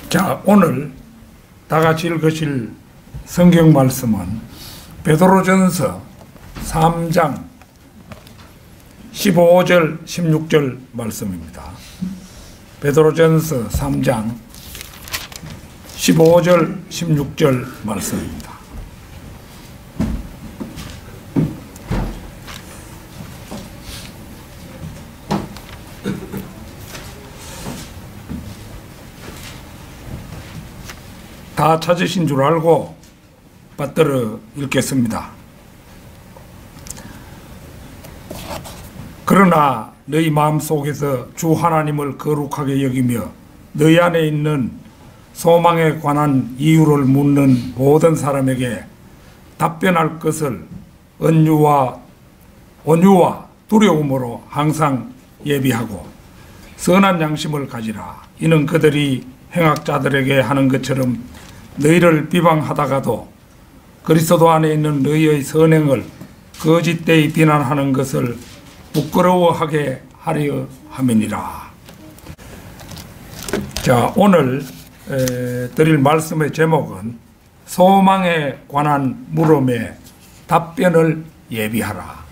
자, 오늘 다 같이 읽으실 성경 말씀은 베드로전서 3장 15절 16절 말씀입니다. 베드로전서 3장 15절 16절 말씀입니다. 다 찾으신 줄 알고 받들어 읽겠습니다. 그러나 너희 마음속에서 주 하나님을 거룩하게 여기며 너희 안에 있는 소망에 관한 이유를 묻는 모든 사람에게 답변할 것을 온유와 두려움으로 항상 예비하고 선한 양심을 가지라. 이는 그들이 행악자들에게 하는 것처럼 너희를 비방하다가도 그리스도 안에 있는 너희의 선행을 거짓되이 비난하는 것을 부끄러워하게 하려 함이니라. 자, 오늘 드릴 말씀의 제목은 소망에 관한 물음에 답변을 예비하라.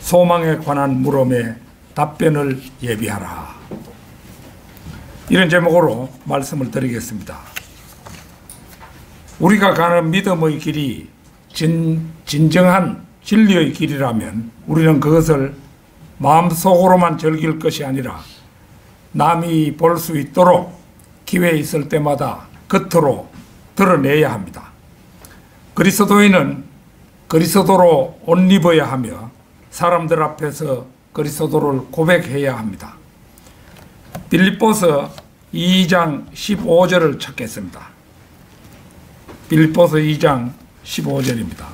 소망에 관한 물음에 답변을 예비하라. 이런 제목으로 말씀을 드리겠습니다. 우리가 가는 믿음의 길이 진정한 진리의 길이라면 우리는 그것을 마음속으로만 즐길 것이 아니라 남이 볼 수 있도록 기회 있을 때마다 겉으로 드러내야 합니다. 그리스도인은 그리스도로 옷 입어야 하며 사람들 앞에서 그리스도를 고백해야 합니다. 빌립보서 2장 15절을 찾겠습니다. 빌립보서 2장 15절입니다.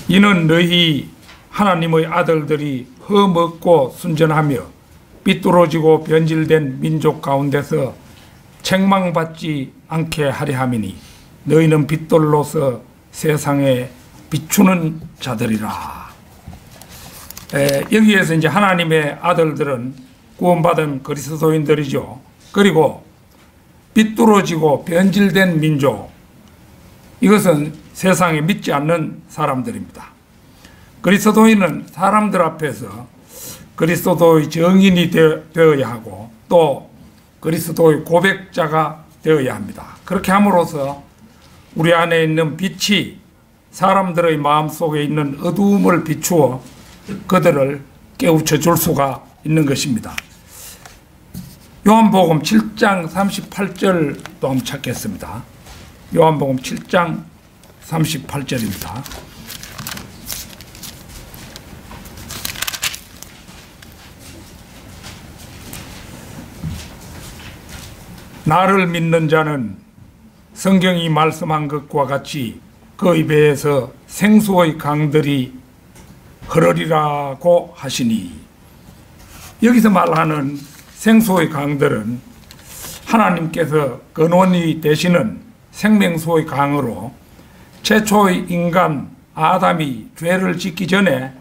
이는 너희 하나님의 아들들이 흠없고 순전하며 삐뚤어지고 변질된 민족 가운데서 책망받지 않게 하려 함이니 너희는 빛돌로서 세상에 비추는 자들이라. 여기에서 이제 하나님의 아들들은 구원받은 그리스도인들이죠. 그리고 삐뚤어지고 변질된 민족, 이것은 세상에 믿지 않는 사람들입니다. 그리스도인은 사람들 앞에서 그리스도의 증인이 되어야 하고 또 그리스도의 고백자가 되어야 합니다. 그렇게 함으로써 우리 안에 있는 빛이 사람들의 마음속에 있는 어두움을 비추어 그들을 깨우쳐 줄 수가 있는 것입니다. 요한복음 7장 38절도 한번 찾겠습니다. 요한복음 7장 38절입니다. 나를 믿는 자는 성경이 말씀한 것과 같이 그 입에서 생수의 강들이 흐르리라고 하시니, 여기서 말하는 생수의 강들은 하나님께서 근원이 되시는 생명수의 강으로 최초의 인간 아담이 죄를 짓기 전에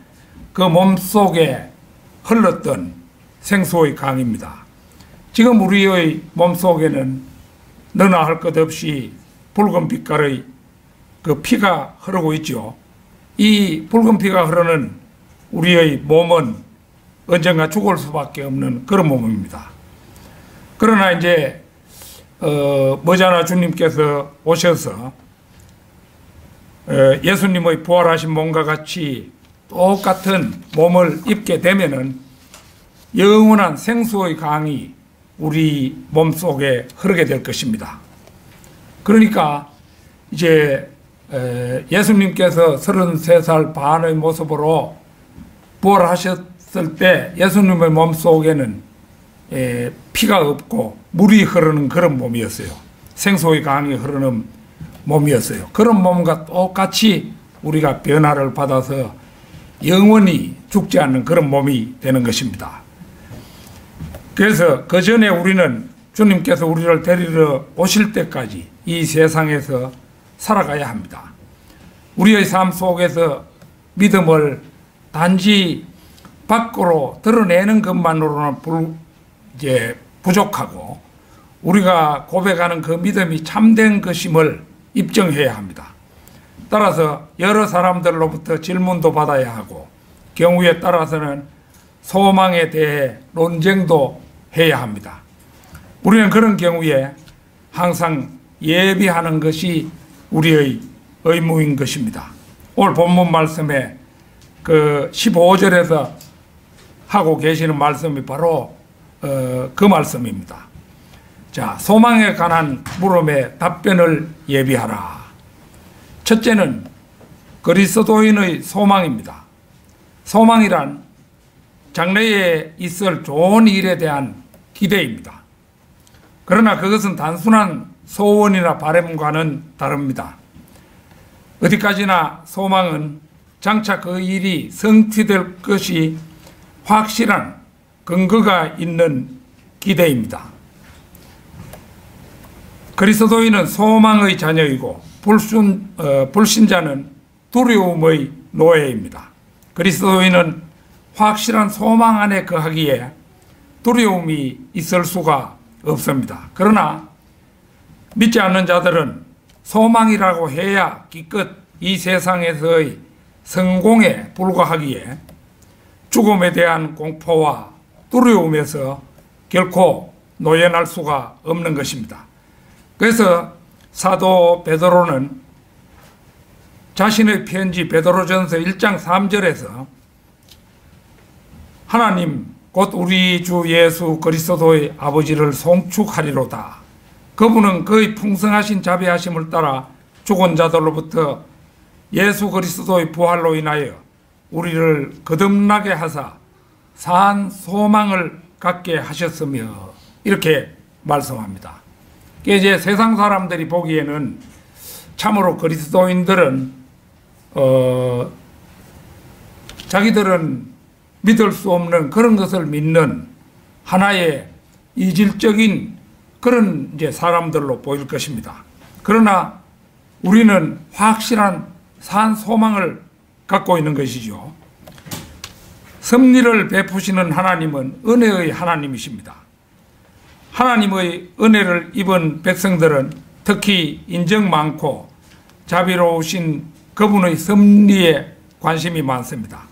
그 몸속에 흘렀던 생수의 강입니다. 지금 우리의 몸속에는 너나 할 것 없이 붉은 빛깔의 그 피가 흐르고 있죠. 이 붉은 피가 흐르는 우리의 몸은 언젠가 죽을 수밖에 없는 그런 몸입니다. 그러나 이제 머지않아 주님께서 오셔서 예수님의 부활하신 몸과 같이 똑같은 몸을 입게 되면은 영원한 생수의 강이 우리 몸속에 흐르게 될 것입니다. 그러니까 이제 예수님께서 33살 반의 모습으로 부활하셨을 때 예수님의 몸속에는 피가 없고 물이 흐르는 그런 몸이었어요. 생수의 강이 흐르는 몸이었어요. 그런 몸과 똑같이 우리가 변화를 받아서 영원히 죽지 않는 그런 몸이 되는 것입니다. 그래서 그 전에 우리는 주님께서 우리를 데리러 오실 때까지 이 세상에서 살아가야 합니다. 우리의 삶 속에서 믿음을 단지 밖으로 드러내는 것만으로는 부족하고 우리가 고백하는 그 믿음이 참된 것임을 입증해야 합니다. 따라서 여러 사람들로부터 질문도 받아야 하고 경우에 따라서는 소망에 대해 논쟁도 해야 합니다. 우리는 그런 경우에 항상 예비하는 것이 우리의 의무인 것입니다. 오늘 본문 말씀에 그 15절에서 하고 계시는 말씀이 바로 그 말씀입니다. 자, 소망에 관한 물음에 답변을 예비하라. 첫째는 그리스도인의 소망입니다. 소망이란 장래에 있을 좋은 일에 대한 기대입니다. 그러나 그것은 단순한 소원이나 바람과는 다릅니다. 어디까지나 소망은 장차 그 일이 성취될 것이 확실한 근거가 있는 기대입니다. 그리스도인은 소망의 자녀이고 불신자는 두려움의 노예입니다. 그리스도인은 확실한 소망 안에 거하기에 두려움이 있을 수가 없습니다. 그러나 믿지 않는 자들은 소망이라고 해야 기껏 이 세상에서의 성공에 불과하기에 죽음에 대한 공포와 두려움에서 결코 노연할 수가 없는 것입니다. 그래서 사도 베드로는 자신의 편지 베드로전서 1장 3절에서 하나님 곧 우리 주 예수 그리스도의 아버지를 송축하리로다. 그분은 그의 풍성하신 자비하심을 따라 죽은 자들로부터 예수 그리스도의 부활로 인하여 우리를 거듭나게 하사 산 소망을 갖게 하셨으며 이렇게 말씀합니다. 이제 세상 사람들이 보기에는 참으로 그리스도인들은 자기들은 믿을 수 없는 그런 것을 믿는 하나의 이질적인 그런 이제 사람들로 보일 것입니다. 그러나 우리는 확실한 산 소망을 갖고 있는 것이죠. 섭리를 베푸시는 하나님은 은혜의 하나님이십니다. 하나님의 은혜를 입은 백성들은 특히 인정 많고 자비로우신 그분의 섭리에 관심이 많습니다.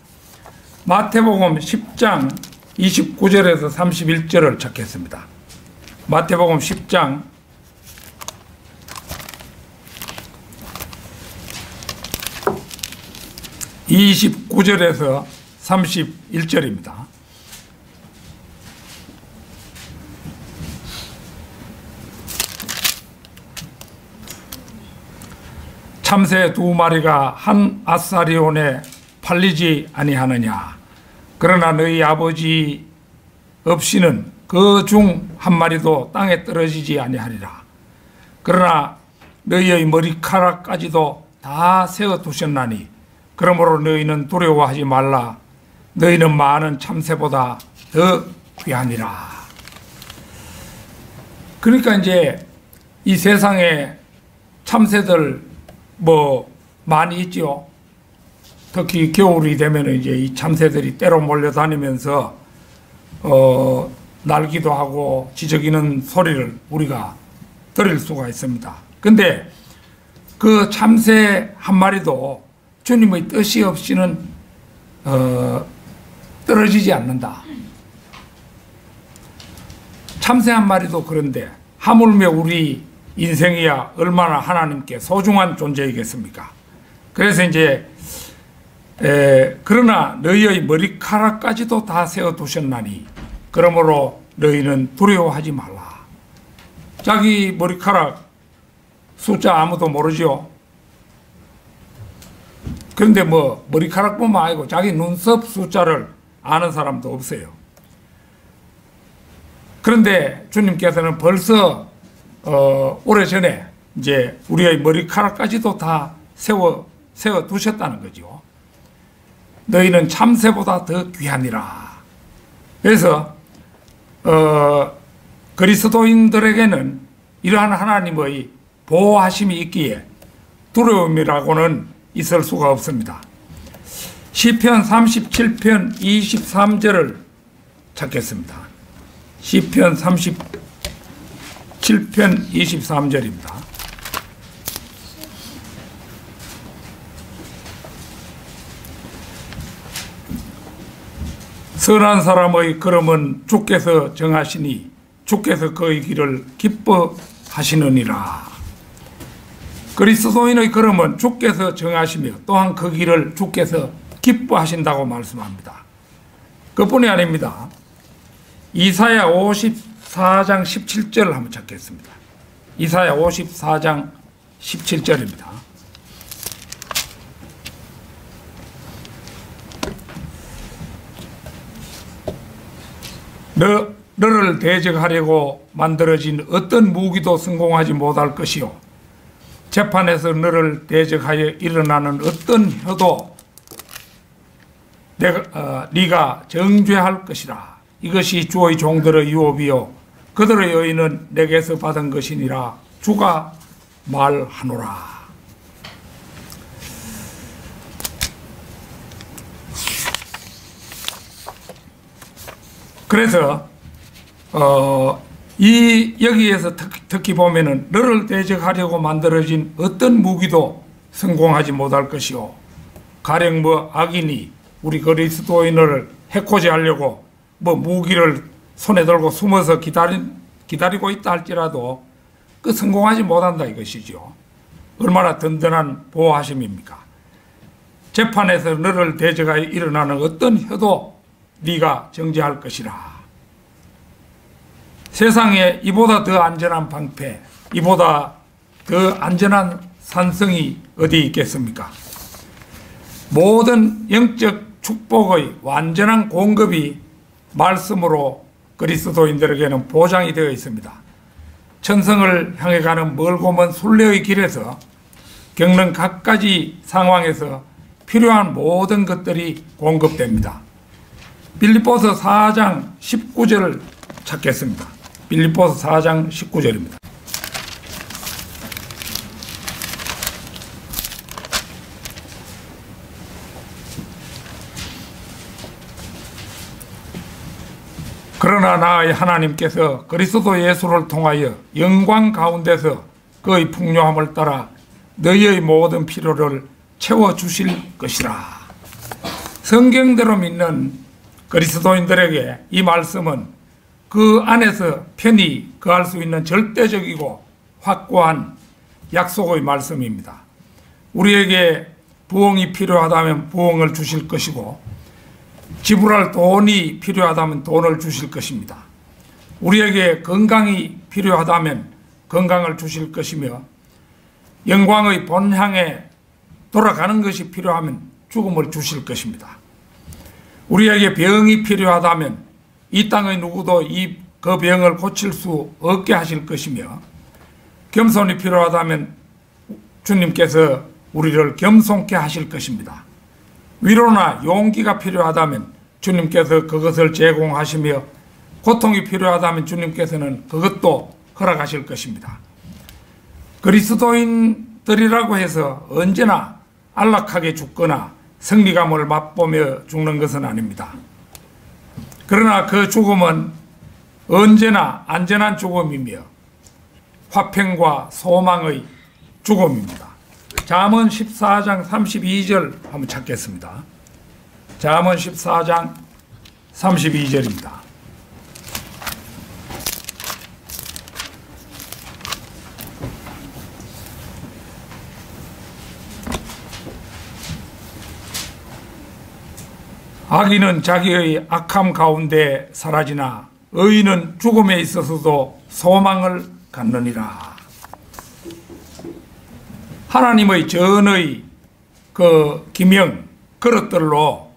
마태복음 10장 29절에서 31절을 찾겠습니다. 마태복음 10장 29절에서 31절입니다. 참새 2마리가 한 아사리온에 팔리지 아니하느냐. 그러나 너희 아버지 없이는 그 중 한 마리도 땅에 떨어지지 아니하리라. 그러나 너희의 머리카락까지도 다 세어두셨나니 그러므로 너희는 두려워하지 말라. 너희는 많은 참새보다 더 귀하니라. 그러니까 이제 이 세상에 참새들 많이 있죠. 특히 겨울이 되면 이제 이 참새들이 때로 몰려다니면서 날기도 하고 지저귀는 소리를 우리가 들을 수가 있습니다. 근데 그 참새 한 마리도 주님의 뜻이 없이는 떨어지지 않는다. 참새 한 마리도 그런데 하물며 우리 인생이야 얼마나 하나님께 소중한 존재이겠습니까? 그래서 이제 그러나 너희의 머리카락까지도 다 세어두셨나니 그러므로 너희는 두려워하지 말라. 자기 머리카락 숫자 아무도 모르죠. 그런데 머리카락뿐만 아니고 자기 눈썹 숫자를 아는 사람도 없어요. 그런데 주님께서는 벌써 오래전에 이제 우리의 머리카락까지도 다 세워 두셨다는 거죠. 너희는 참새보다 더 귀하니라. 그래서 그리스도인들에게는 이러한 하나님의 보호하심이 있기에 두려움이라고는 있을 수가 없습니다. 시편 37편 23절을 찾겠습니다. 시편 37편 23절입니다. 선한 사람의 걸음은 주께서 정하시니 주께서 그의 길을 기뻐하시느니라. 그리스도인의 걸음은 주께서 정하시며 또한 그 길을 주께서 기뻐하신다고 말씀합니다. 그뿐이 아닙니다. 이사야 54장 17절을 한번 찾겠습니다. 이사야 54장 17절입니다. 너를 대적하려고 만들어진 어떤 무기도 성공하지 못할 것이요 재판에서 너를 대적하여 일어나는 어떤 혀도 네가 정죄할 것이라. 이것이 주의 종들의 유업이요 그들의 의인은 내게서 받은 것이니라. 주가 말하노라. 그래서 여기에서 특히 보면은 너를 대적하려고 만들어진 어떤 무기도 성공하지 못할 것이요 가령 악인이 우리 그리스도인을 해코지 하려고 무기를 손에 들고 숨어서 기다리고 있다 할지라도 그 성공하지 못한다 이것이죠. 얼마나 든든한 보호하심입니까? 재판에서 너를 대적하여 일어나는 어떤 혀도 네가 정죄할 것이라. 세상에 이보다 더 안전한 방패, 이보다 더 안전한 산성이 어디 있겠습니까? 모든 영적 축복의 완전한 공급이 말씀으로 그리스도인들에게는 보장이 되어 있습니다. 천성을 향해 가는 멀고 먼 순례의 길에서 겪는 각가지 상황에서 필요한 모든 것들이 공급됩니다. 빌립보서 4장 19절을 찾겠습니다. 빌립보서 4장 19절입니다. 그러나 나의 하나님께서 그리스도 예수를 통하여 영광 가운데서 그의 풍요함을 따라 너희의 모든 필요를 채워주실 것이라. 성경대로 믿는 그리스도인들에게 이 말씀은 그 안에서 편히 거할 수 있는 절대적이고 확고한 약속의 말씀입니다. 우리에게 부흥이 필요하다면 부흥을 주실 것이고 지불할 돈이 필요하다면 돈을 주실 것입니다. 우리에게 건강이 필요하다면 건강을 주실 것이며 영광의 본향에 돌아가는 것이 필요하면 죽음을 주실 것입니다. 우리에게 병이 필요하다면 이 땅의 누구도 그 병을 고칠 수 없게 하실 것이며 겸손이 필요하다면 주님께서 우리를 겸손케 하실 것입니다. 위로나 용기가 필요하다면 주님께서 그것을 제공하시며 고통이 필요하다면 주님께서는 그것도 허락하실 것입니다. 그리스도인들이라고 해서 언제나 안락하게 죽거나 승리감을 맛보며 죽는 것은 아닙니다. 그러나 그 죽음은 언제나 안전한 죽음이며 화평과 소망의 죽음입니다. 잠언 14장 32절 한번 찾겠습니다. 잠언 14장 32절입니다. 악인은 자기의 악함 가운데 사라지나 의인은 죽음에 있어서도 소망을 갖느니라. 하나님의 전의 기명 그릇들로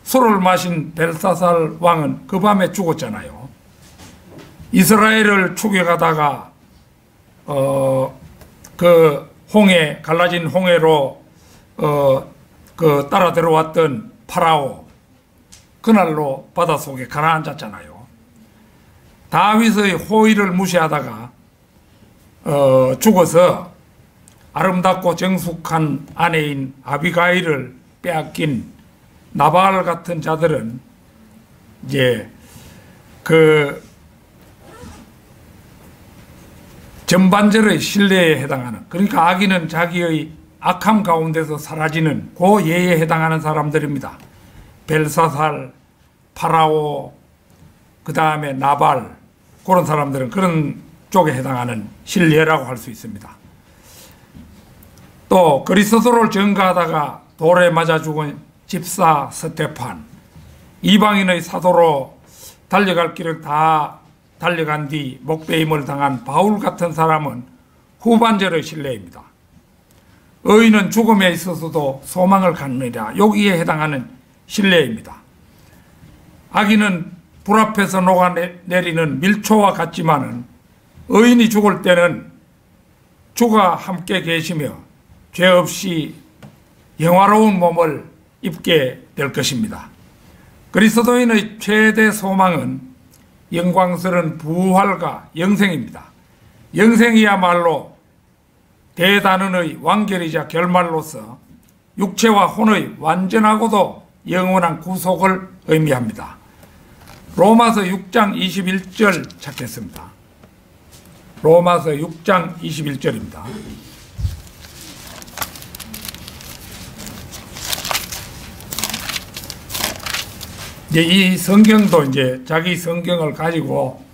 술을 마신 벨사살 왕은 그 밤에 죽었잖아요. 이스라엘을 추격하다가 갈라진 홍해로 따라 들어왔던 파라오, 그날로 바닷속에 가라앉았잖아요. 다윗의 호의를 무시하다가 죽어서 아름답고 정숙한 아내인 아비가일을 빼앗긴 나발 같은 자들은 이제 그 전반절의 신뢰에 해당하는, 그러니까 악인은 자기의 악함 가운데서 사라지는 그 예에 해당하는 사람들입니다. 벨사살, 파라오, 그 다음에 나발, 그런 사람들은 그런 쪽에 해당하는 신뢰라고 할 수 있습니다. 또 그리스도를 전가하다가 돌에 맞아 죽은 집사 스테판, 이방인의 사도로 달려갈 길을 다 달려간 뒤 목배임을 당한 바울 같은 사람은 후반절의 신뢰입니다. 의인은 죽음에 있어서도 소망을 갖느니라, 여기에 해당하는 신뢰입니다. 악인은 불 앞에서 녹아내리는 밀초와 같지만은 의인이 죽을 때는 주가 함께 계시며 죄 없이 영화로운 몸을 입게 될 것입니다. 그리스도인의 최대 소망은 영광스러운 부활과 영생입니다. 영생이야말로 대단원의 완결이자 결말로서 육체와 혼의 완전하고도 영원한 구속을 의미합니다. 로마서 6장 21절 찾겠습니다. 로마서 6장 21절입니다. 이제 이 성경도 이제 자기 성경을 가지고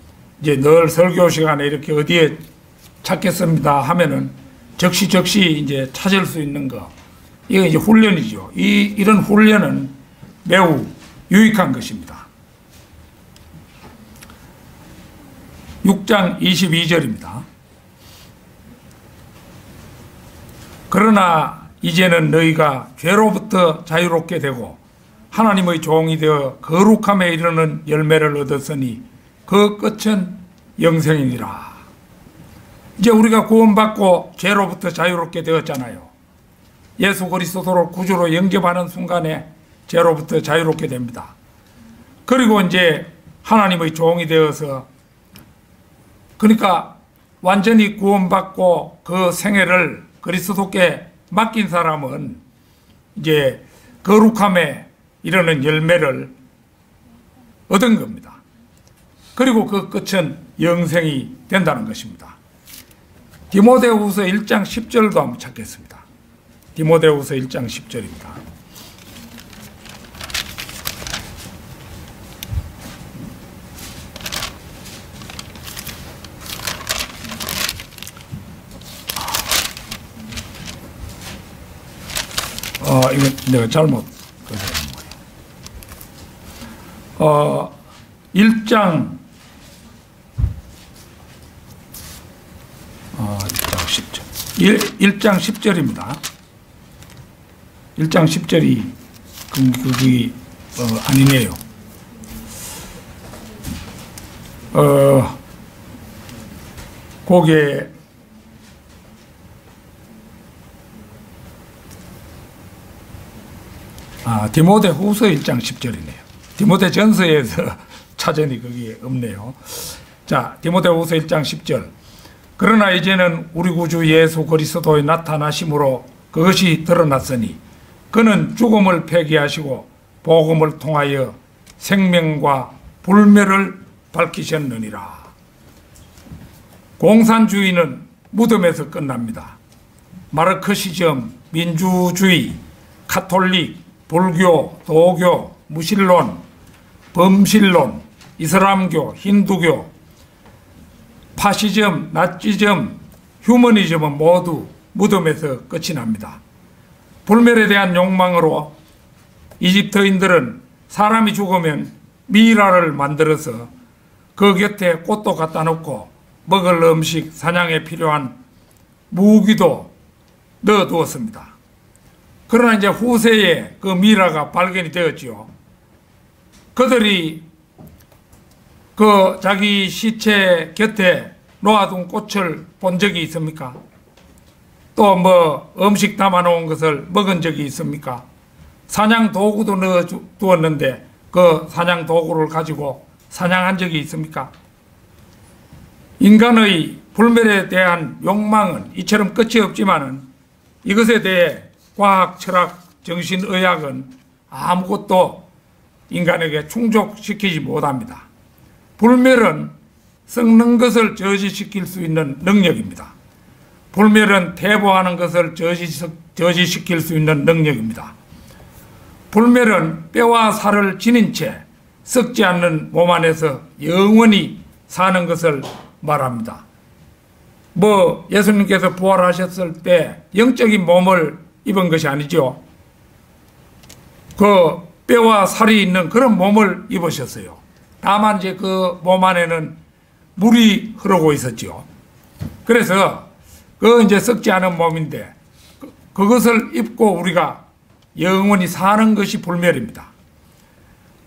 이제 늘 설교 시간에 이렇게 어디에 찾겠습니다 하면은 적시적시 이제 찾을 수 있는 거. 이게 이제 훈련이죠. 이런 훈련은 매우 유익한 것입니다. 6장 22절입니다. 그러나 이제는 너희가 죄로부터 자유롭게 되고 하나님의 종이 되어 거룩함에 이르는 열매를 얻었으니 그 끝은 영생이니라. 이제 우리가 구원받고 죄로부터 자유롭게 되었잖아요. 예수 그리스도를 구주로 영접하는 순간에 죄로부터 자유롭게 됩니다. 그리고 이제 하나님의 종이 되어서, 그러니까 완전히 구원받고 그 생애를 그리스도께 맡긴 사람은 이제 거룩함에 이르는 열매를 얻은 겁니다. 그리고 그 끝은 영생이 된다는 것입니다. 디모데후서 1장 10절도 한번 찾겠습니다. 디모데후서 1장 10절입니다. 이거 내가 잘못 1장 1장 10절입니다. 1장 10절이 그게 아니네요. 거기에 디모데 후서 1장 10절이네요. 디모데 전서에서 찾으니 거기에 없네요. 자, 디모데 후서 1장 10절. 그러나 이제는 우리 구주 예수 그리스도의 나타나심으로 그것이 드러났으니 그는 죽음을 폐기하시고 복음을 통하여 생명과 불멸을 밝히셨느니라. 공산주의는 무덤에서 끝납니다. 마르크시즘, 민주주의, 카톨릭, 불교, 도교, 무신론, 범신론, 이슬람교, 힌두교, 파시즘, 나치즘, 휴머니즘은 모두 무덤에서 끝이 납니다. 불멸에 대한 욕망으로 이집트인들은 사람이 죽으면 미이라를 만들어서 그 곁에 꽃도 갖다 놓고 먹을 음식, 사냥에 필요한 무기도 넣어두었습니다. 그러나 이제 후세에 그 미이라가 발견이 되었지요. 그들이 그 자기 시체 곁에 놓아둔 꽃을 본 적이 있습니까? 또 뭐 음식 담아놓은 것을 먹은 적이 있습니까? 사냥 도구도 넣어두었는데 그 사냥 도구를 가지고 사냥한 적이 있습니까? 인간의 불멸에 대한 욕망은 이처럼 끝이 없지만은 이것에 대해 과학, 철학 정신의학은 아무것도 인간에게 충족시키지 못합니다. 불멸은 썩는 것을 저지시킬 수 있는 능력입니다. 불멸은 태보하는 것을 저지시킬 수 있는 능력입니다. 불멸은 뼈와 살을 지닌 채 썩지 않는 몸 안에서 영원히 사는 것을 말합니다. 예수님께서 부활하셨을 때 영적인 몸을 입은 것이 아니죠. 그 뼈와 살이 있는 그런 몸을 입으셨어요. 다만 이제 그 몸 안에는 물이 흐르고 있었죠. 그래서 이제 썩지 않은 몸인데 그것을 입고 우리가 영원히 사는 것이 불멸입니다.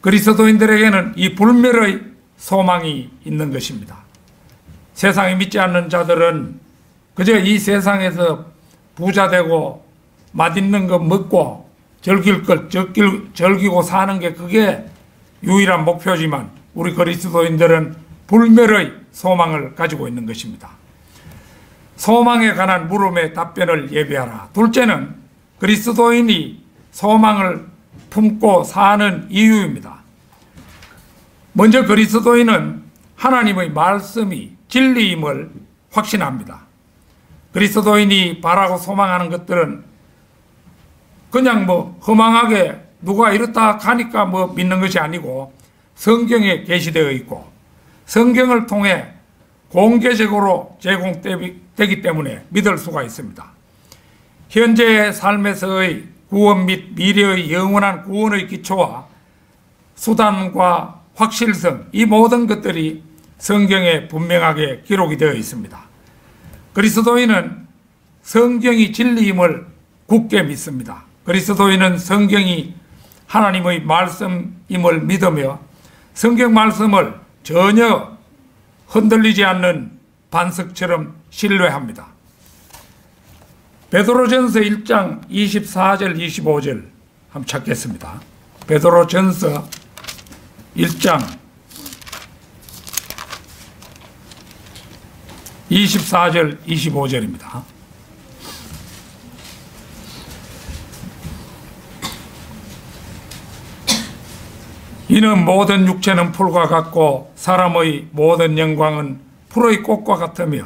그리스도인들에게는 이 불멸의 소망이 있는 것입니다. 세상에 믿지 않는 자들은 그저 이 세상에서 부자 되고 맛있는 거 먹고 즐길 것 즐기고 사는 게 그게 유일한 목표지만 우리 그리스도인들은 불멸의 소망을 가지고 있는 것입니다. 소망에 관한 물음의 답변을 예비하라. 둘째는 그리스도인이 소망을 품고 사는 이유입니다. 먼저 그리스도인은 하나님의 말씀이 진리임을 확신합니다. 그리스도인이 바라고 소망하는 것들은 그냥 허망하게 누가 이렇다 하니까 믿는 것이 아니고 성경에 게시되어 있고 성경을 통해 공개적으로 제공되기 때문에 믿을 수가 있습니다. 현재의 삶에서의 구원 및 미래의 영원한 구원의 기초와 수단과 확실성, 이 모든 것들이 성경에 분명하게 기록이 되어 있습니다. 그리스도인은 성경이 진리임을 굳게 믿습니다. 그리스도인은 성경이 하나님의 말씀임을 믿으며 성경 말씀을 전혀 흔들리지 않는 반석처럼 신뢰합니다. 베드로전서 1장 24절 25절 한번 찾겠습니다. 베드로전서 1장 24절 25절입니다. 이는 모든 육체는 풀과 같고 사람의 모든 영광은 풀의 꽃과 같으며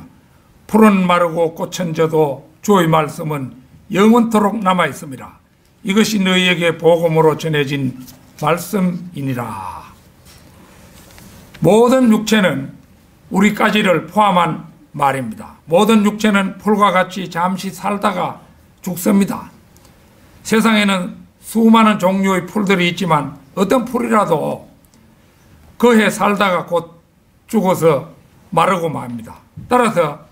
풀은 마르고 꽃은 져도 주의 말씀은 영원토록 남아있습니다. 이것이 너희에게 복음으로 전해진 말씀이니라. 모든 육체는 우리까지를 포함한 말입니다. 모든 육체는 풀과 같이 잠시 살다가 죽습니다. 세상에는 수많은 종류의 풀들이 있지만 어떤 풀이라도 그 해 살다가 곧 죽어서 마르고 맙니다. 따라서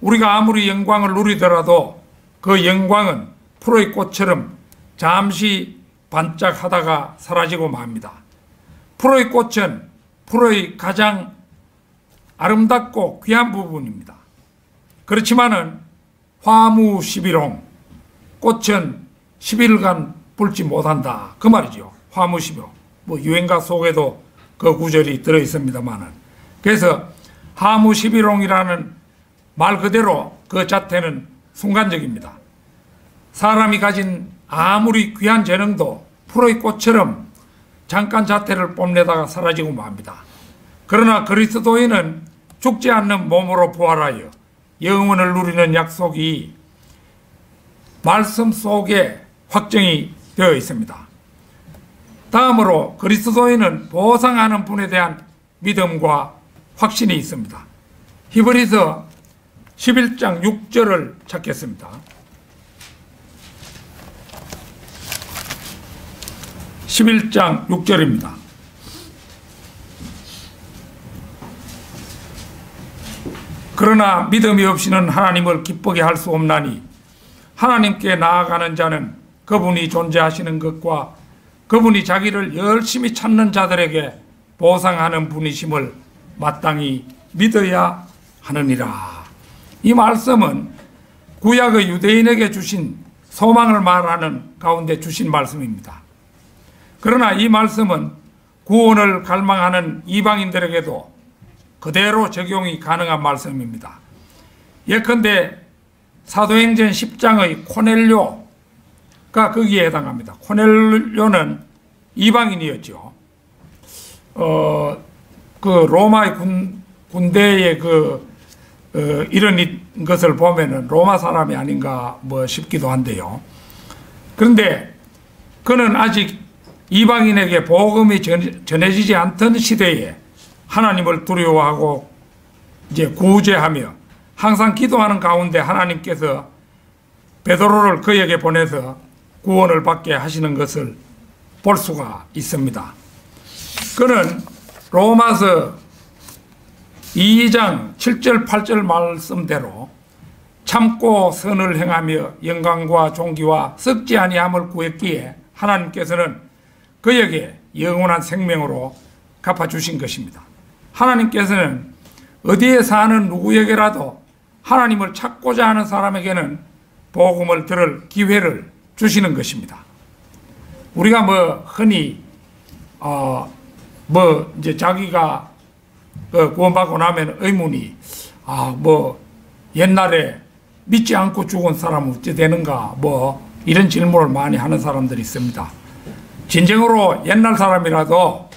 우리가 아무리 영광을 누리더라도 그 영광은 풀의 꽃처럼 잠시 반짝하다가 사라지고 맙니다. 풀의 꽃은 풀의 가장 아름답고 귀한 부분입니다. 그렇지만은 화무 11홍, 꽃은 10일간 불지 못한다, 그 말이죠. 화무 11홍. 유행가 속에도 그 구절이 들어있습니다만은. 그래서 화무 11홍이라는 말 그대로 그 자태는 순간적입니다. 사람이 가진 아무리 귀한 재능도 풀의 꽃처럼 잠깐 자태를 뽐내다가 사라지고 맙니다. 그러나 그리스도인은 죽지 않는 몸으로 부활하여 영원을 누리는 약속이 말씀 속에 확정이 되어 있습니다. 다음으로 그리스도인은 보상하는 분에 대한 믿음과 확신이 있습니다. 히브리서 11장 6절을 찾겠습니다. 11장 6절입니다. 그러나 믿음이 없이는 하나님을 기쁘게 할 수 없나니 하나님께 나아가는 자는 그분이 존재하시는 것과 그분이 자기를 열심히 찾는 자들에게 보상하는 분이심을 마땅히 믿어야 하느니라. 이 말씀은 구약의 유대인에게 주신 소망을 말하는 가운데 주신 말씀입니다. 그러나 이 말씀은 구원을 갈망하는 이방인들에게도 그대로 적용이 가능한 말씀입니다. 예컨대 사도행전 10장의 코넬료, 거기에 해당합니다. 코넬료는 이방인이었죠. 그 로마의 군대의 이런 것을 보면은 로마 사람이 아닌가 싶기도 한데요. 그런데 그는 아직 이방인에게 복음이 전해지지 않던 시대에 하나님을 두려워하고 이제 구제하며 항상 기도하는 가운데 하나님께서 베드로를 그에게 보내서 구원을 받게 하시는 것을 볼 수가 있습니다. 그는 로마서 2장 7절 8절 말씀대로 참고 선을 행하며 영광과 존귀와 썩지 아니함을 구했기에 하나님께서는 그에게 영원한 생명으로 갚아주신 것입니다. 하나님께서는 어디에 사는 누구에게라도 하나님을 찾고자 하는 사람에게는 복음을 들을 기회를 주시는 것입니다. 우리가 흔히 이제 자기가 구원받고 나면 의문이 옛날에 믿지 않고 죽은 사람은 어찌 되는가 이런 질문을 많이 하는 사람들이 있습니다. 진정으로 옛날 사람이라도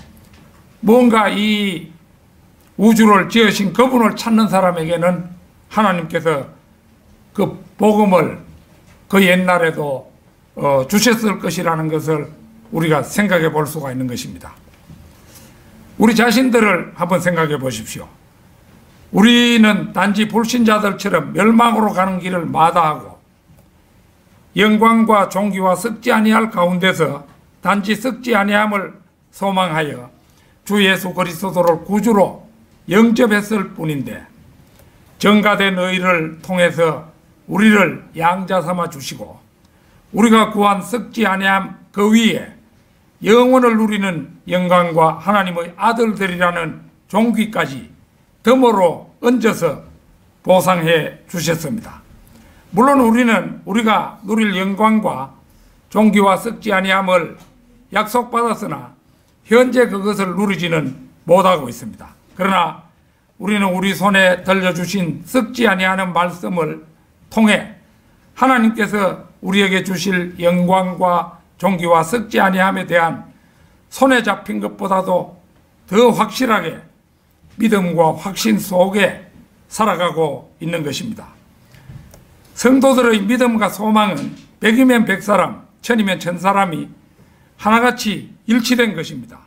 뭔가 이 우주를 지으신 그분을 찾는 사람에게는 하나님께서 그 복음을 그 옛날에도 주셨을 것이라는 것을 우리가 생각해 볼 수가 있는 것입니다. 우리 자신들을 한번 생각해 보십시오. 우리는 단지 불신자들처럼 멸망으로 가는 길을 마다하고 영광과 존귀와 썩지 아니할 가운데서 단지 썩지 아니함을 소망하여 주 예수 그리스도를 구주로 영접했을 뿐인데 정가된 의를 통해서 우리를 양자 삼아 주시고 우리가 구한 썩지 아니함 그 위에 영원을 누리는 영광과 하나님의 아들들이라는 존귀까지 덤으로 얹어서 보상해 주셨습니다. 물론 우리는 우리가 누릴 영광과 존귀와 썩지 아니함을 약속받았으나 현재 그것을 누리지는 못하고 있습니다. 그러나 우리는 우리 손에 들려주신 썩지 아니하는 말씀을 통해 하나님께서 우리에게 주실 영광과 존귀와 썩지 아니함에 대한 손에 잡힌 것보다도 더 확실하게 믿음과 확신 속에 살아가고 있는 것입니다. 성도들의 믿음과 소망은 100이면 100사람, 1000이면 1000사람이 하나같이 일치된 것입니다.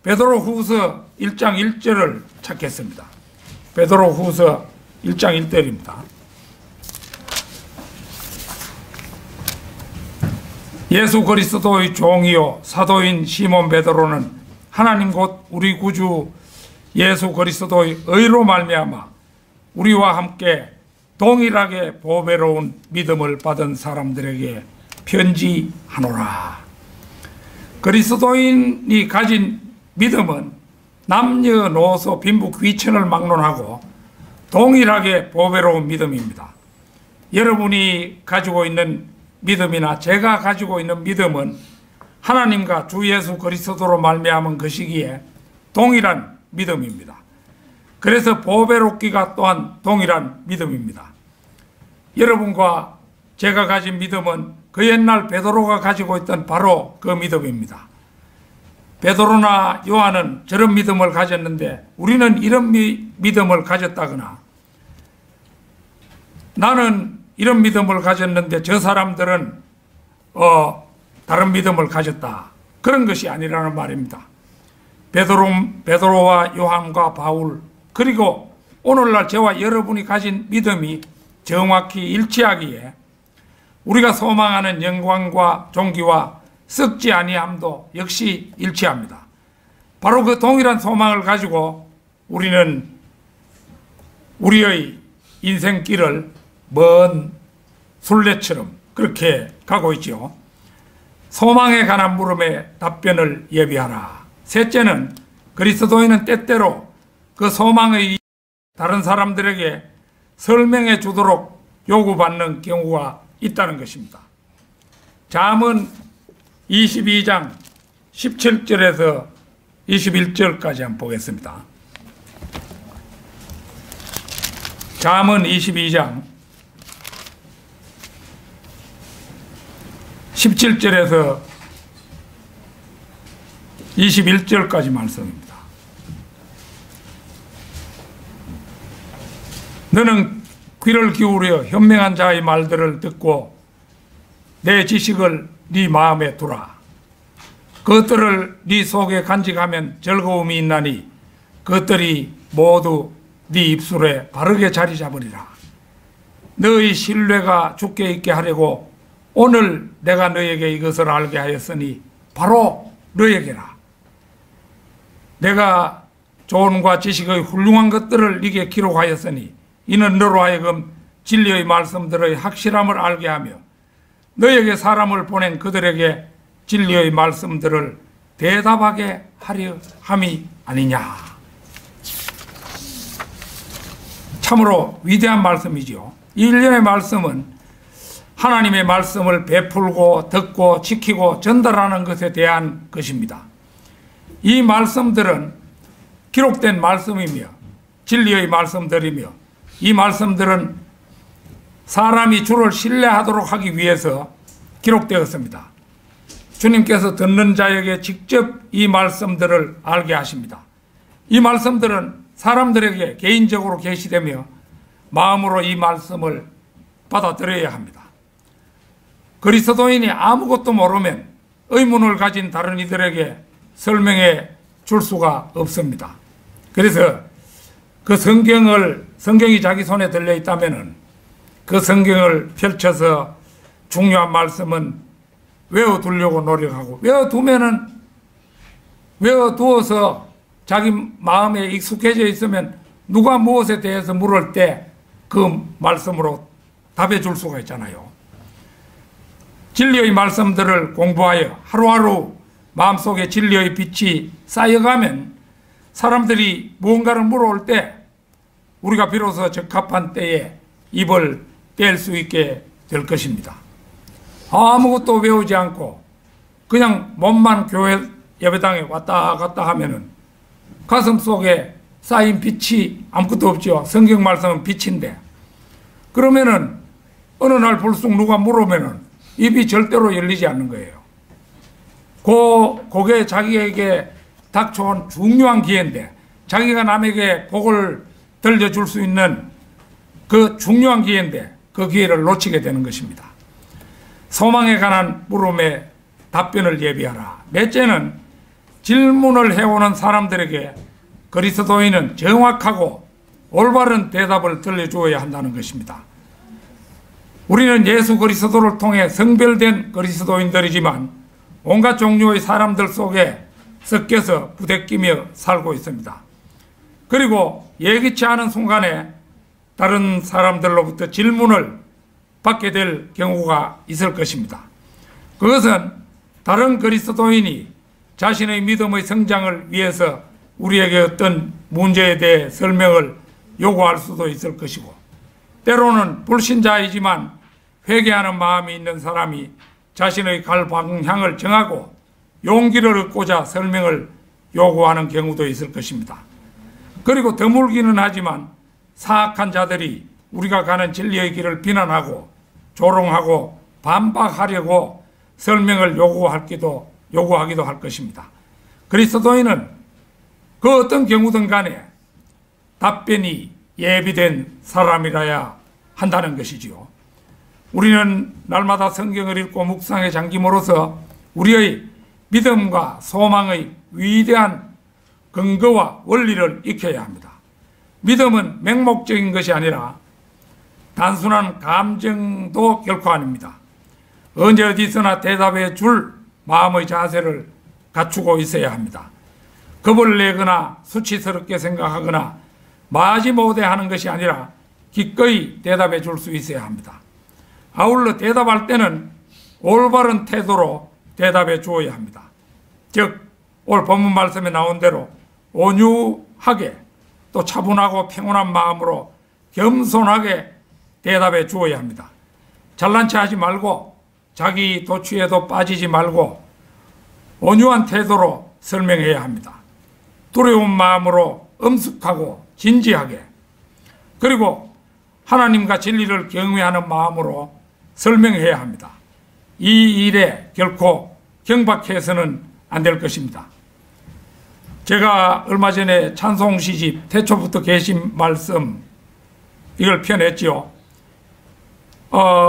베드로 후서 1장 1절을 찾겠습니다. 베드로 후서 1장 1절입니다. 예수 그리스도의 종이요 사도인 시몬 베드로는 하나님 곧 우리 구주 예수 그리스도의 의로 말미암아 우리와 함께 동일하게 보배로운 믿음을 받은 사람들에게 편지하노라. 그리스도인이 가진 믿음은 남녀노소 빈부 귀천을 막론하고 동일하게 보배로운 믿음입니다. 여러분이 가지고 있는 믿음이나 제가 가지고 있는 믿음은 하나님과 주 예수 그리스도로 말미암은 것이기에 동일한 믿음입니다. 그래서 보배롭기가 또한 동일한 믿음입니다. 여러분과 제가 가진 믿음은 그 옛날 베드로가 가지고 있던 바로 그 믿음입니다. 베드로나 요한은 저런 믿음을 가졌는데 우리는 이런 믿음을 가졌다거나 나는 이런 믿음을 가졌는데 저 사람들은 다른 믿음을 가졌다. 그런 것이 아니라는 말입니다. 베드로와 요한과 바울 그리고 오늘날 저와 여러분이 가진 믿음이 정확히 일치하기에 우리가 소망하는 영광과 존귀와 썩지 아니함도 역시 일치합니다. 바로 그 동일한 소망을 가지고 우리는 우리의 인생길을 먼 순례처럼 그렇게 가고 있죠. 소망에 관한 물음에 답변을 예비하라. 셋째는 그리스도인은 때때로 그 소망의 다른 사람들에게 설명해 주도록 요구받는 경우가 있다는 것입니다. 잠언 22장 17절에서 21절까지 한번 보겠습니다. 잠언 22장 17절에서 21절까지 말씀입니다. 너는 귀를 기울여 현명한 자의 말들을 듣고 내 지식을 네 마음에 두라. 그것들을 네 속에 간직하면 즐거움이 있나니 그것들이 모두 네 입술에 바르게 자리 잡으리라. 너의 신뢰가 주께 있게 하려고 오늘 내가 너에게 이것을 알게 하였으니 바로 너에게라. 내가 조언과 지식의 훌륭한 것들을 네게 기록하였으니 이는 너로 하여금 진리의 말씀들의 확실함을 알게 하며 너에게 사람을 보낸 그들에게 진리의 말씀들을 대답하게 하려 함이 아니냐. 참으로 위대한 말씀이지요. 이 일련의 말씀은 하나님의 말씀을 베풀고 듣고 지키고 전달하는 것에 대한 것입니다. 이 말씀들은 기록된 말씀이며 진리의 말씀들이며 이 말씀들은 사람이 주를 신뢰하도록 하기 위해서 기록되었습니다. 주님께서 듣는 자에게 직접 이 말씀들을 알게 하십니다. 이 말씀들은 사람들에게 개인적으로 계시되며 마음으로 이 말씀을 받아들여야 합니다. 그리스도인이 아무것도 모르면 의문을 가진 다른 이들에게 설명해 줄 수가 없습니다. 그래서 그 성경이 자기 손에 들려 있다면은 그 성경을 펼쳐서 중요한 말씀은 외워두려고 노력하고 외워두어서 자기 마음에 익숙해져 있으면 누가 무엇에 대해서 물을 때 그 말씀으로 답해 줄 수가 있잖아요. 진리의 말씀들을 공부하여 하루하루 마음속에 진리의 빛이 쌓여가면 사람들이 무언가를 물어올 때 우리가 비로소 적합한 때에 입을 뗄 수 있게 될 것입니다. 아무것도 외우지 않고 그냥 몸만 교회 예배당에 왔다 갔다 하면은 가슴 속에 쌓인 빛이 아무것도 없죠. 성경 말씀은 빛인데. 그러면은 어느 날 불쑥 누가 물으면은 입이 절대로 열리지 않는 거예요. 그게 자기에게 닥쳐온 중요한 기회인데 자기가 남에게 복을 들려줄 수 있는 그 중요한 기회인데 그 기회를 놓치게 되는 것입니다. 소망에 관한 물음에 답변을 예비하라. 넷째는 질문을 해오는 사람들에게 그리스도인은 정확하고 올바른 대답을 들려주어야 한다는 것입니다. 우리는 예수 그리스도를 통해 성별된 그리스도인들이지만 온갖 종류의 사람들 속에 섞여서 부대끼며 살고 있습니다. 그리고 예기치 않은 순간에 다른 사람들로부터 질문을 받게 될 경우가 있을 것입니다. 그것은 다른 그리스도인이 자신의 믿음의 성장을 위해서 우리에게 어떤 문제에 대해 설명을 요구할 수도 있을 것이고 때로는 불신자이지만 회개하는 마음이 있는 사람이 자신의 갈 방향을 정하고 용기를 얻고자 설명을 요구하는 경우도 있을 것입니다. 그리고 드물기는 하지만 사악한 자들이 우리가 가는 진리의 길을 비난하고 조롱하고 반박하려고 설명을 요구하기도 할 것입니다. 그리스도인은 그 어떤 경우든 간에 답변이 예비된 사람이라야 한다는 것이지요. 우리는 날마다 성경을 읽고 묵상에 잠김으로써 우리의 믿음과 소망의 위대한 근거와 원리를 익혀야 합니다. 믿음은 맹목적인 것이 아니라 단순한 감정도 결코 아닙니다. 언제 어디서나 대답해 줄 마음의 자세를 갖추고 있어야 합니다. 겁을 내거나 수치스럽게 생각하거나 마지못해 하는 것이 아니라 기꺼이 대답해 줄 수 있어야 합니다. 아울러 대답할 때는 올바른 태도로 대답해 주어야 합니다. 즉 오늘 본문 말씀에 나온 대로 온유하게 또 차분하고 평온한 마음으로 겸손하게 대답해 주어야 합니다. 잘난 체 하지 말고 자기 도취에도 빠지지 말고 온유한 태도로 설명해야 합니다. 두려운 마음으로 엄숙하고 진지하게 그리고 하나님과 진리를 경외하는 마음으로 설명해야 합니다. 이 일에 결코 경박해서는 안 될 것입니다. 제가 얼마 전에 찬송 시집 태초부터 계신 말씀 이걸 펴냈지요.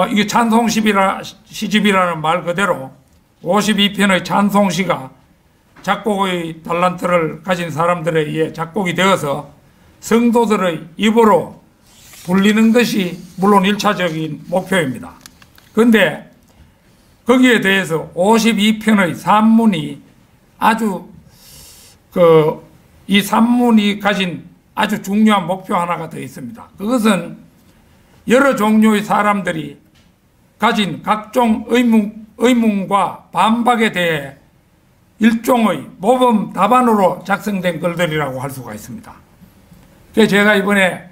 이게 찬송 시집이라는 말 그대로 52편의 찬송시가 작곡의 달란트를 가진 사람들에 의해 작곡이 되어서 성도들의 입으로 불리는 것이 물론 1차적인 목표입니다. 그런데 거기에 대해서 52편의 산문이 아주 이 산문이 가진 아주 중요한 목표 하나가 더 있습니다. 그것은 여러 종류의 사람들이 가진 각종 의문과 반박에 대해 일종의 모범 답안으로 작성된 글들이라고 할 수가 있습니다. 그래서 제가 이번에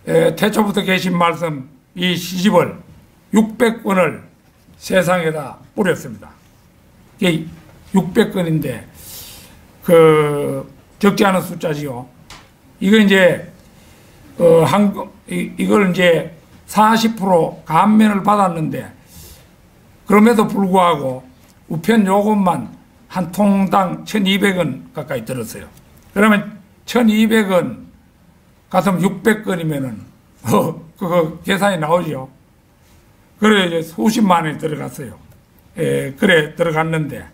태초부터 계신 말씀 이 시집을 600권을 세상에다 뿌렸습니다. 이게 600권인데 적지 않은 숫자지요. 이거 이제 이걸 이제 40% 감면을 받았는데 그럼에도 불구하고 우편 요금만 한 통당 1,200원 가까이 들었어요. 그러면 1,200원 가슴 600건이면은 그거 계산이 나오죠. 그래 이제 수십만 원이 들어갔어요. 그래 들어갔는데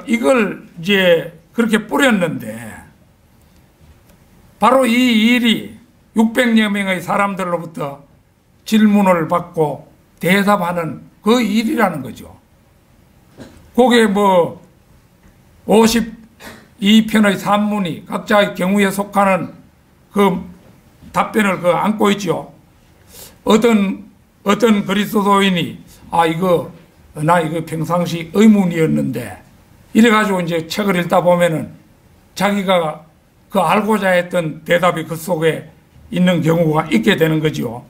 이걸 이제 그렇게 뿌렸는데 바로 이 일이 600여 명의 사람들로부터 질문을 받고 대답하는 그 일이라는 거죠. 그게 뭐 52편의 산문이 각자의 경우에 속하는 그 답변을 안고 있죠. 어떤 그리스도인이 나 이거 평상시 의문이었는데 이래가지고 이제 책을 읽다 보면은 자기가 알고자 했던 대답이 그 속에 있는 경우가 있게 되는 거죠.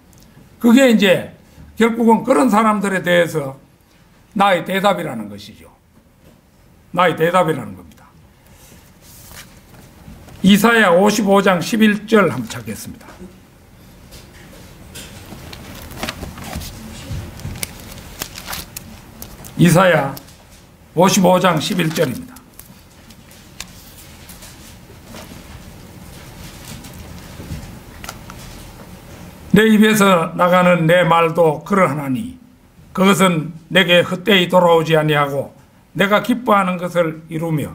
그게 이제 결국은 그런 사람들에 대해서 나의 대답이라는 것이죠. 나의 대답이라는 겁니다. 이사야 55장 11절 한번 찾겠습니다. 이사야 55장 11절입니다. 내 입에서 나가는 내 말도 그러하나니 그것은 내게 헛되이 돌아오지 아니하고 내가 기뻐하는 것을 이루며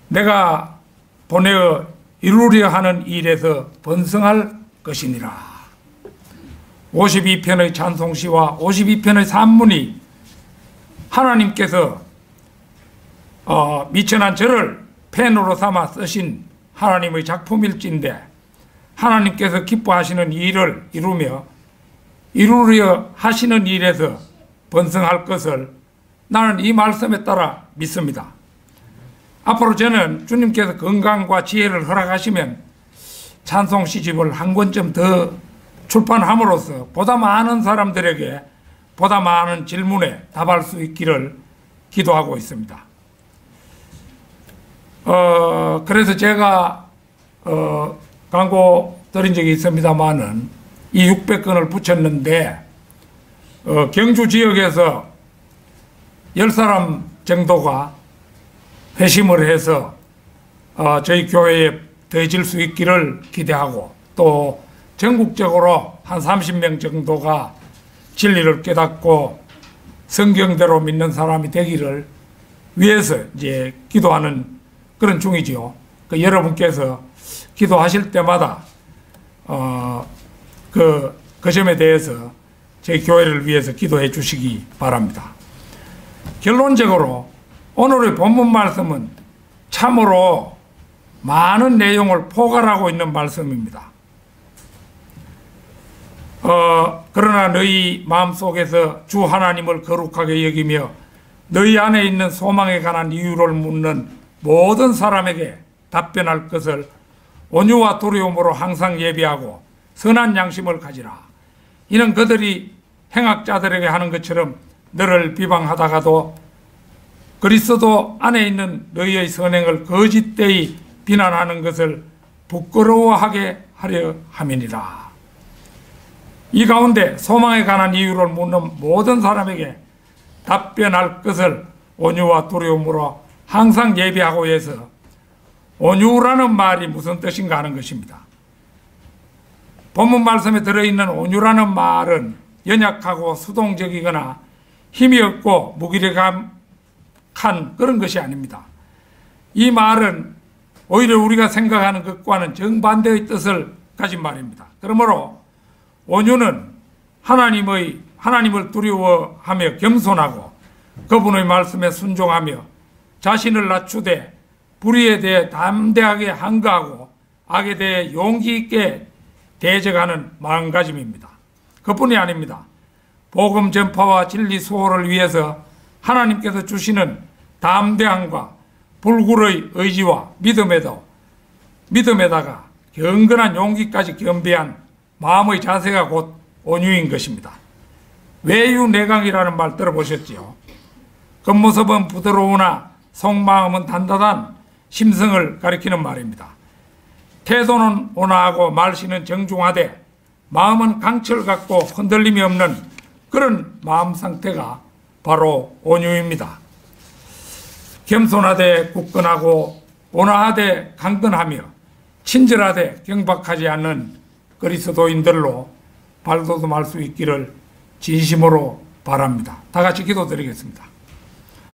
내가 보내어 이루려 하는 일에서 번성할 것이니라. 52편의 찬송시와 52편의 산문이 하나님께서 미천한 저를 펜으로 삼아 쓰신 하나님의 작품일진데 하나님께서 기뻐하시는 일을 이루며 이루려 하시는 일에서 번성할 것을 나는 이 말씀에 따라 믿습니다. 앞으로 저는 주님께서 건강과 지혜를 허락하시면 찬송 시집을 한 권쯤 더 출판함으로써 보다 많은 사람들에게 보다 많은 질문에 답할 수 있기를 기도하고 있습니다. 그래서 제가 광고 드린 적이 있습니다만은 이 600건을 붙였는데 경주 지역에서 10사람 정도가 회심을 해서 저희 교회에 더해질 수 있기를 기대하고 또 전국적으로 한 30명 정도가 진리를 깨닫고 성경대로 믿는 사람이 되기를 위해서 이제 기도하는 그런 중이지요. 여러분께서 기도하실 때마다 그 점에 대해서 저희 교회를 위해서 기도해 주시기 바랍니다. 결론적으로 오늘의 본문 말씀은 참으로 많은 내용을 포괄하고 있는 말씀입니다. 그러나 너희 마음속에서 주 하나님을 거룩하게 여기며 너희 안에 있는 소망에 관한 이유를 묻는 모든 사람에게 답변할 것을 온유와 두려움으로 항상 예비하고 선한 양심을 가지라. 이는 그들이 행악자들에게 하는 것처럼 너를 비방하다가도 그리스도 안에 있는 너희의 선행을 거짓되이 비난하는 것을 부끄러워하게 하려 함이니라. 이 가운데 소망에 관한 이유를 묻는 모든 사람에게 답변할 것을 온유와 두려움으로 항상 예비하고 해서 온유라는 말이 무슨 뜻인가 하는 것입니다. 본문 말씀에 들어있는 온유라는 말은 연약하고 수동적이거나 힘이 없고 무기력한 그런 것이 아닙니다. 이 말은 오히려 우리가 생각하는 것과는 정반대의 뜻을 가진 말입니다. 그러므로 온유는 하나님을 두려워하며 겸손하고 그분의 말씀에 순종하며 자신을 낮추되 불의에 대해 담대하게 항거하고 악에 대해 용기 있게 대적하는 마음가짐입니다. 그뿐이 아닙니다. 복음 전파와 진리 수호를 위해서 하나님께서 주시는 담대함과 불굴의 의지와 믿음에다가 경건한 용기까지 겸비한 마음의 자세가 곧 온유인 것입니다. 외유내강이라는 말 들어보셨지요? 겉모습은 부드러우나 속마음은 단단한 심성을 가리키는 말입니다. 태도는 온화하고 말씨는 정중하되 마음은 강철 같고 흔들림이 없는 그런 마음 상태가 바로 온유입니다. 겸손하되 굳건하고 온화하되 강건하며 친절하되 경박하지 않는 그리스도인들로 발돋움할 수 있기를 진심으로 바랍니다. 다 같이 기도드리겠습니다.